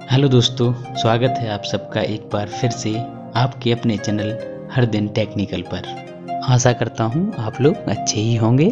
Hello दोस्तों, स्वागत है आप सबका एक बार फिर से आपके अपने चैनल हर दिन टेक्निकल पर। आशा करता हूँ आप लोग अच्छे ही होंगे।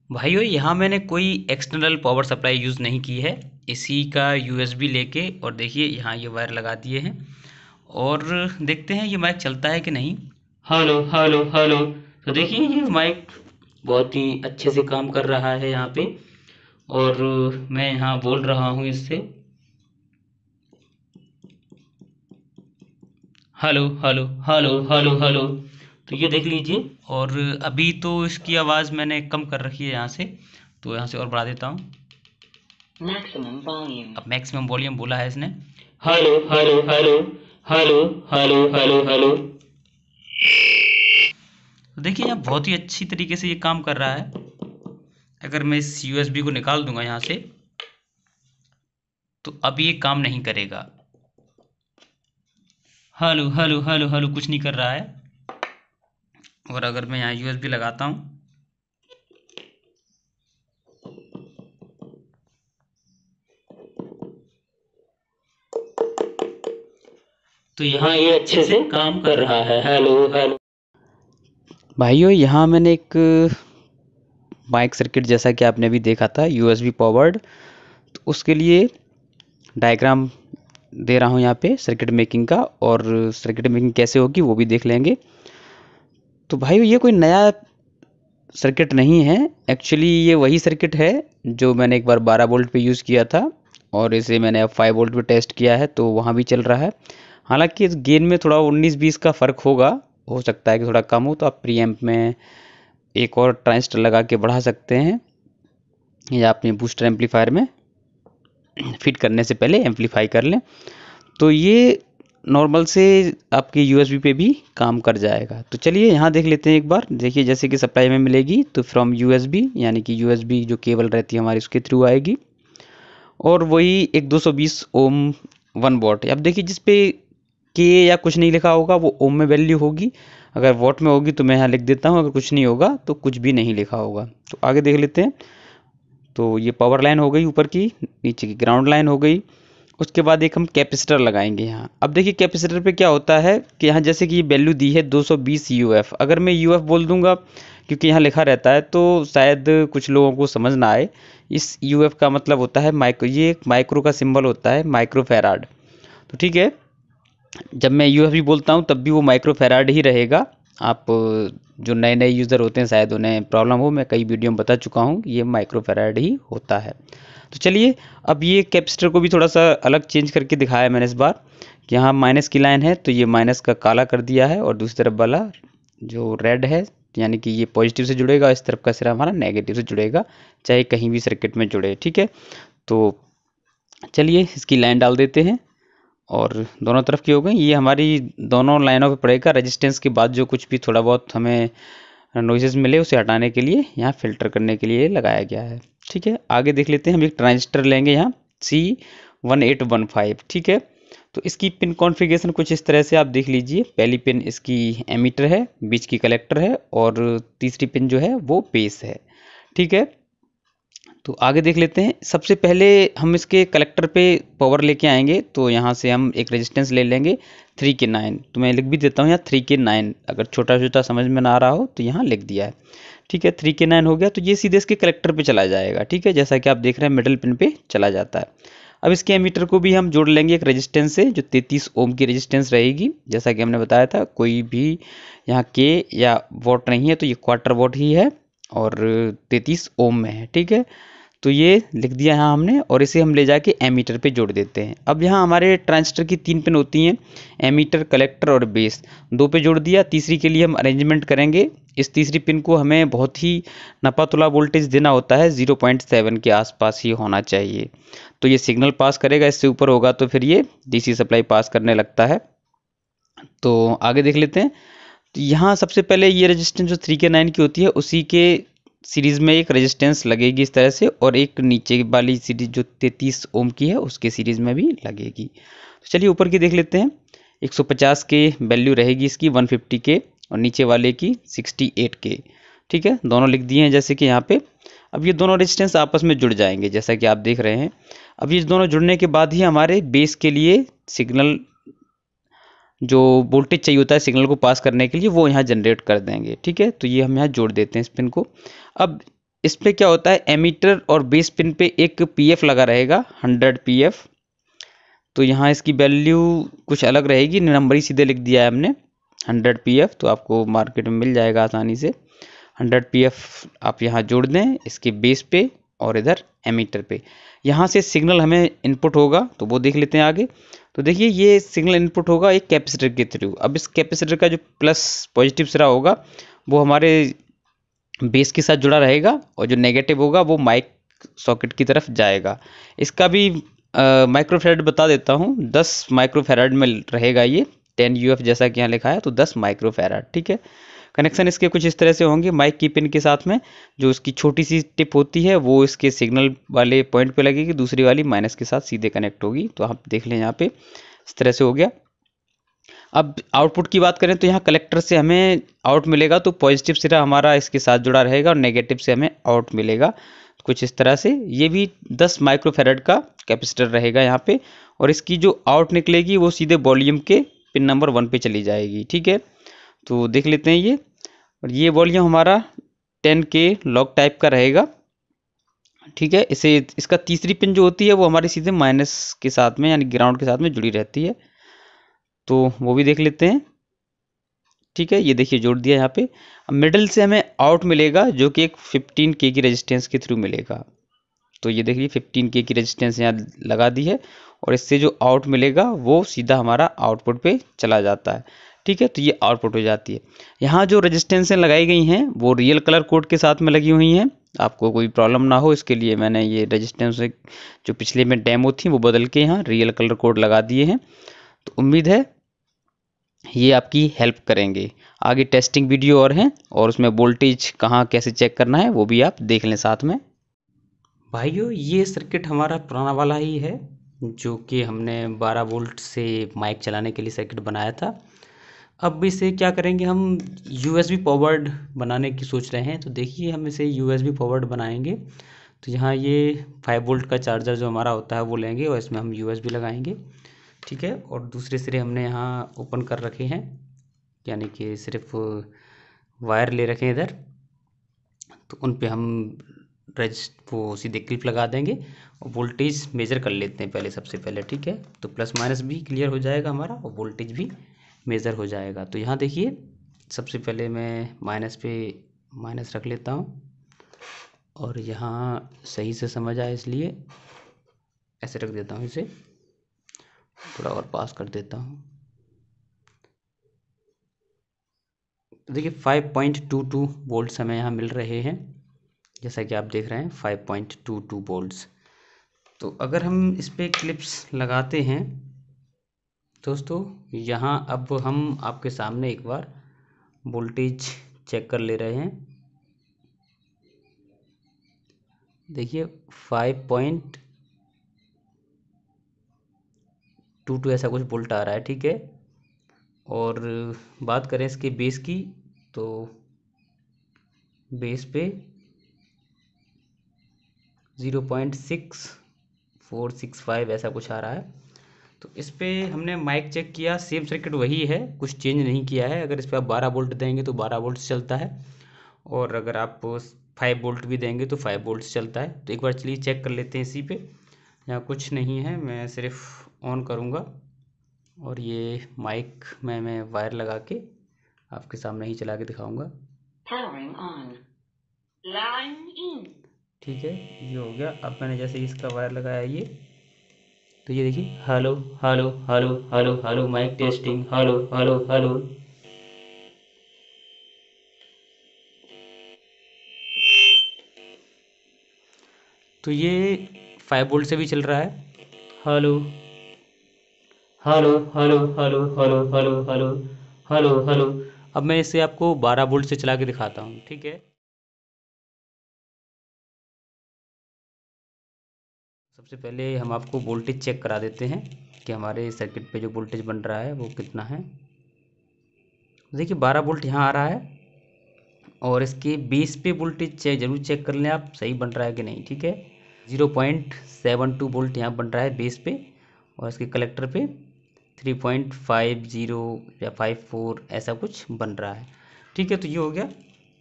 भाइयों, यहाँ मैंने कोई एक्सटर्नल पावर सप्लाई यूज़ नहीं की है। इसी का यूएसबी लेके और देखिए यहाँ ये वायर लगा दिए हैं और देखते हैं ये माइक चलता है कि नहीं। Hello hello hello. तो देखिए ये माइक बहुत ही अच्छे से काम कर रहा है यहाँ पे और मैं यहाँ बोल रहा हूँ इससे hello hello hello hello hello. तो ये देख लीजिए। और अभी तो इसकी आवाज़ मैंने कम कर रखी है यहाँ से, तो यहाँ से और बढ़ा देता हूँ। Maximum volume. अब मैक्सिमम वॉल्यूम बोला है इसने। Hello hello hello hello hello hello hello. तो देखिए यहाँ बहुत ही अच्छी तरीके से ये काम कर रहा है। अगर मैं इस यूएसबी को निकाल दूंगा यहाँ से तो अब ये काम नहीं करेगा। हेलो हेलो हेलो हेलो कुछ नहीं कर रहा है। और अगर मैं यहाँ यूएसबी लगाता हूँ तो यहाँ ये अच्छे से काम कर रहा है। Hello hello. भाइयों, यहाँ मैंने एक माइक सर्किट जैसा कि आपने अभी देखा था यूएसबी पावर्ड, तो उसके लिए डायग्राम दे रहा हूँ यहाँ पे सर्किट मेकिंग का, और सर्किट मेकिंग कैसे होगी वो भी देख लेंगे। तो भाइयों, ये कोई नया सर्किट नहीं है। एक्चुअली ये वही सर्किट है जो मैंने एक बार 12 वोल्ट पे यूज़ किया था और इसे मैंने अब 5 वोल्ट पे टेस्ट किया है तो वहाँ भी चल रहा है। हालांकि इस गेन में थोड़ा 19-20 का फ़र्क होगा, हो सकता है कि थोड़ा कम हो, तो आप प्री एम्प में एक और ट्रांजिस्टर लगा के बढ़ा सकते हैं या अपने बूस्टर एम्पलीफायर में फिट करने से पहले एम्पलीफाई कर लें। तो ये नॉर्मल से आपके यूएसबी पे भी काम कर जाएगा। तो चलिए यहाँ देख लेते हैं एक बार। देखिए जैसे कि सप्लाई में मिलेगी तो फ्रॉम यूएसबी, यानी कि यूएसबी जो केबल रहती है हमारी उसके थ्रू आएगी और वही एक 220 ओम 1 वॉट। अब देखिए जिस पे के या कुछ नहीं लिखा होगा वो ओम में वैल्यू होगी, अगर वॉट में होगी तो मैं यहाँ लिख देता हूँ, अगर कुछ नहीं होगा तो कुछ भी नहीं लिखा होगा। तो आगे देख लेते हैं। तो ये पावर लाइन हो गई ऊपर की, नीचे की ग्राउंड लाइन हो गई। उसके बाद एक हम कैपेसिटर लगाएंगे यहाँ। अब देखिए कैपेसिटर पे क्या होता है कि यहाँ जैसे कि ये वैल्यू दी है 220 यूएफ, अगर मैं यूएफ बोल दूंगा क्योंकि यहाँ लिखा रहता है तो शायद कुछ लोगों को समझ ना आए। इस यूएफ का मतलब होता है माइक्रो, ये एक माइक्रो का सिंबल होता है, माइक्रो फैराड। तो ठीक है, जब मैं यूएफ भी बोलता हूँ तब भी वो माइक्रो फैराड ही रहेगा। आप जो नए नए यूज़र होते हैं शायद उन्हें प्रॉब्लम हो, मैं कई वीडियो में बता चुका हूँ ये माइक्रो फैराड ही होता है। तो चलिए अब ये कैपेसिटर को भी थोड़ा सा अलग चेंज करके दिखाया मैंने इस बार कि यहाँ माइनस की लाइन है तो ये माइनस का काला कर दिया है और दूसरी तरफ वाला जो रेड है यानी कि ये पॉजिटिव से जुड़ेगा, इस तरफ का सिरा हमारा नेगेटिव से जुड़ेगा, चाहे कहीं भी सर्किट में जुड़े। ठीक है, तो चलिए इसकी लाइन डाल देते हैं और दोनों तरफ की हो गई। ये हमारी दोनों लाइनों पे पड़ेगा। रेजिस्टेंस के बाद जो कुछ भी थोड़ा बहुत हमें नॉइजेस मिले उसे हटाने के लिए, यहाँ फिल्टर करने के लिए लगाया गया है। ठीक है, आगे देख लेते हैं। हम एक ट्रांजिस्टर लेंगे यहाँ C1815। ठीक है, तो इसकी पिन कॉन्फ़िगरेशन कुछ इस तरह से आप देख लीजिए। पहली पिन इसकी एमीटर है, बीच की कलेक्टर है और तीसरी पिन जो है वो बेस है। ठीक है, तो आगे देख लेते हैं। सबसे पहले हम इसके कलेक्टर पे पावर लेके आएंगे तो यहाँ से हम एक रेजिस्टेंस ले लेंगे 3K9। तो मैं लिख भी देता हूँ यहाँ 3K9, अगर छोटा छोटा समझ में ना आ रहा हो तो यहाँ लिख दिया है। ठीक है, 3K9 हो गया तो ये सीधे इसके कलेक्टर पे चला जाएगा। ठीक है, जैसा कि आप देख रहे हैं मिडल पिन पे चला जाता है। अब इसके एमीटर को भी हम जोड़ लेंगे एक रेजिस्टेंस से जो 33 ओम की रेजिस्टेंस रहेगी। जैसा कि हमने बताया था कोई भी यहाँ के या वॉट नहीं है तो ये क्वार्टर वॉट ही है और 33 ओम में है। ठीक है, तो ये लिख दिया यहाँ हमने और इसे हम ले जाके एमीटर पे जोड़ देते हैं। अब यहाँ हमारे ट्रांजिस्टर की 3 पिन होती हैं, एमीटर, कलेक्टर और बेस। 2 पे जोड़ दिया, तीसरी के लिए हम अरेंजमेंट करेंगे। इस तीसरी पिन को हमें बहुत ही नपातुला वोल्टेज देना होता है, 0.7 के आसपास ही होना चाहिए। तो ये सिग्नल पास करेगा, इससे ऊपर होगा तो फिर ये डीसी सप्लाई पास करने लगता है। तो आगे देख लेते हैं। तो यहाँ सबसे पहले ये रेजिस्टेंस जो 3K9 की होती है उसी के सीरीज़ में एक रेजिस्टेंस लगेगी इस तरह से, और एक नीचे वाली सीरीज जो 33 ओम की है उसके सीरीज़ में भी लगेगी। तो चलिए ऊपर की देख लेते हैं। 150 के वैल्यू रहेगी इसकी, 150 के, और नीचे वाले की 68 के। ठीक है, दोनों लिख दिए हैं जैसे कि यहाँ पे। अब ये दोनों रेजिस्टेंस आपस में जुड़ जाएंगे जैसा कि आप देख रहे हैं। अब ये दोनों जुड़ने के बाद ही हमारे बेस के लिए सिग्नल जो वोल्टेज चाहिए होता है सिग्नल को पास करने के लिए वो यहाँ जनरेट कर देंगे। ठीक है, तो ये हम यहाँ जोड़ देते हैं इस पिन को। अब इस पे क्या होता है, एमीटर और बेस पिन पे एक पीएफ लगा रहेगा 100 पीएफ। तो यहाँ इसकी वैल्यू कुछ अलग रहेगी, नंबर ही सीधे लिख दिया है हमने 100 पीएफ, तो आपको मार्केट में मिल जाएगा आसानी से। 100 पीएफ आप यहाँ जोड़ दें इसके बेस पे और इधर एमीटर पे। यहाँ से सिग्नल हमें इनपुट होगा तो वो देख लेते हैं आगे। तो देखिए ये सिग्नल इनपुट होगा एक कैपेसिटर के थ्रू। अब इस कैपेसिटर का जो प्लस पॉजिटिव सिरा होगा वो हमारे बेस के साथ जुड़ा रहेगा और जो नेगेटिव होगा वो माइक सॉकेट की तरफ जाएगा। इसका भी माइक्रोफैराड बता देता हूँ, 10 माइक्रोफैराड में रहेगा ये, 10 यूएफ जैसा कि यहाँ लिखा है, तो 10 माइक्रोफैराड। ठीक है, कनेक्शन इसके कुछ इस तरह से होंगे। माइक की पिन के साथ में जो उसकी छोटी सी टिप होती है वो इसके सिग्नल वाले पॉइंट पे लगेगी, दूसरी वाली माइनस के साथ सीधे कनेक्ट होगी। तो आप देख लें यहाँ पे इस तरह से हो गया। अब आउटपुट की बात करें तो यहाँ कलेक्टर से हमें आउट मिलेगा, तो पॉजिटिव सिरा हमारा इसके साथ जुड़ा रहेगा और नेगेटिव से हमें आउट मिलेगा कुछ इस तरह से। ये भी 10 माइक्रोफैराड का कैपेसिटर रहेगा यहाँ पे, और इसकी जो आउट निकलेगी वो सीधे वॉल्यूम के पिन नंबर 1 पे चली जाएगी। ठीक है, तो देख लेते हैं ये। और ये वॉल्यूम हमारा 10K लॉग टाइप का रहेगा। ठीक है, इसे इसका तीसरी पिन जो होती है वो हमारी सीधे माइनस के साथ में यानी ग्राउंड के साथ में जुड़ी रहती है, तो वो भी देख लेते हैं। ठीक है, ये देखिए जोड़ दिया यहाँ पे। अब मिडिल से हमें आउट मिलेगा जो कि एक 15K की रेजिस्टेंस के थ्रू मिलेगा। तो ये देखिए 15K की रेजिस्टेंस यहाँ लगा दी है, और इससे जो आउट मिलेगा वो सीधा हमारा आउटपुट पे चला जाता है। ठीक है, तो ये आउटपुट हो जाती है। यहाँ जो रेजिस्टेंसें लगाई गई हैं वो रियल कलर कोड के साथ में लगी हुई हैं। आपको कोई प्रॉब्लम ना हो इसके लिए मैंने ये रेजिस्टेंस जो पिछले में डेमो थी वो बदल के यहाँ रियल कलर कोड लगा दिए हैं। तो उम्मीद है ये आपकी हेल्प करेंगे। आगे टेस्टिंग वीडियो और हैं, और उसमें वोल्टेज कहाँ कैसे चेक करना है वो भी आप देख लें साथ में। भाइयों ये सर्किट हमारा पुराना वाला ही है, जो कि हमने 12 वोल्ट से माइक चलाने के लिए सर्किट बनाया था। अब इसे क्या करेंगे, हम यूएसबी पावर्ड बनाने की सोच रहे हैं। तो देखिए हम इसे यूएसबी पावर्ड बनाएंगे। तो यहाँ ये 5 वोल्ट का चार्जर जो हमारा होता है वो लेंगे और इसमें हम यूएसबी लगाएंगे। ठीक है, और दूसरे सिरे हमने यहाँ ओपन कर रखे हैं, यानी कि सिर्फ वायर ले रखे हैं इधर। तो उन पे हम वो सीधे क्लिप लगा देंगे और वोल्टेज मेज़र कर लेते हैं पहले, सबसे पहले। ठीक है, तो प्लस माइनस भी क्लियर हो जाएगा हमारा और वोल्टेज भी मेज़र हो जाएगा। तो यहाँ देखिए सबसे पहले मैं माइनस पे माइनस रख लेता हूँ, और यहाँ सही से समझ आए इसलिए ऐसे रख देता हूँ, इसे थोड़ा और पास कर देता हूँ। तो देखिए 5.22 वोल्ट्स हमें यहाँ मिल रहे हैं, जैसा कि आप देख रहे हैं 5.22 वोल्ट्स। तो अगर हम इस पर क्लिप्स लगाते हैं दोस्तों, यहाँ अब हम आपके सामने एक बार वोल्टेज चेक कर ले रहे हैं। देखिए 5.22 ऐसा कुछ वोल्ट आ रहा है। ठीक है, और बात करें इसके बेस की, तो बेस पे 0.6465 ऐसा कुछ आ रहा है। तो इस पे हमने माइक चेक किया, सेम सर्किट वही है, कुछ चेंज नहीं किया है। अगर इस पर आप 12 वोल्ट देंगे तो 12 वोल्ट चलता है, और अगर आप 5 वोल्ट भी देंगे तो 5 वोल्ट चलता है। तो एक बार चलिए चेक कर लेते हैं इसी पे। यहाँ कुछ नहीं है, मैं सिर्फ ऑन करूँगा और ये माइक में मैं वायर लगा के आपके सामने ही चला के दिखाऊँगा। ठीक है, ये हो गया। अब मैंने जैसे इसका वायर लगाया ये, तो ये देखिए hello hello hello hello hello mic testing, hello hello hello. तो ये 5 वोल्ट से भी चल रहा है, hello hello hello hello hello hello hello hello hello. अब मैं इसे आपको 12 वोल्ट से चला के दिखाता हूँ। ठीक है, सबसे पहले हम आपको वोल्टेज चेक करा देते हैं कि हमारे सर्किट पे जो वोल्टेज बन रहा है वो कितना है। देखिए 12 वोल्ट यहाँ आ रहा है, और इसके बेस पे वोल्टेज ज़रूर चेक कर लें आप, सही बन रहा है कि नहीं। ठीक है, 0.72 वोल्ट यहाँ बन रहा है बेस पे, और इसके कलेक्टर पे 3.50 या 54 ऐसा कुछ बन रहा है। ठीक है, तो ये हो गया।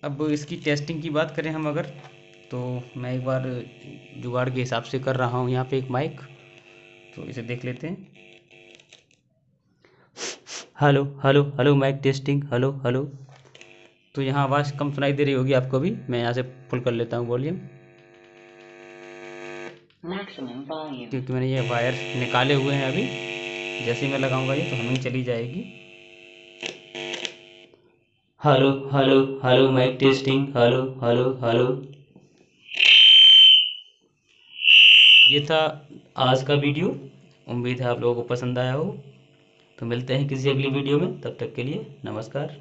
अब इसकी टेस्टिंग की बात करें हम अगर, तो मैं एक बार जुगाड़ के हिसाब से कर रहा हूँ यहाँ पे एक माइक, तो इसे देख लेते हैं। Hello hello hello, mic testing, hello hello. तो यहाँ आवाज़ कम सुनाई दे रही होगी आपको भी, मैं यहाँ से फुल कर लेता हूँ वॉल्यूम, क्योंकि मैंने ये वायर निकाले हुए हैं अभी। जैसे ही मैं लगाऊंगा ये तो हमिंग चली जाएगी। Hello hello hello, mic testing, hello hello hello. ये था आज का वीडियो, उम्मीद है आप लोगों को पसंद आया हो। तो मिलते हैं किसी अगली वीडियो में, तब तक के लिए नमस्कार।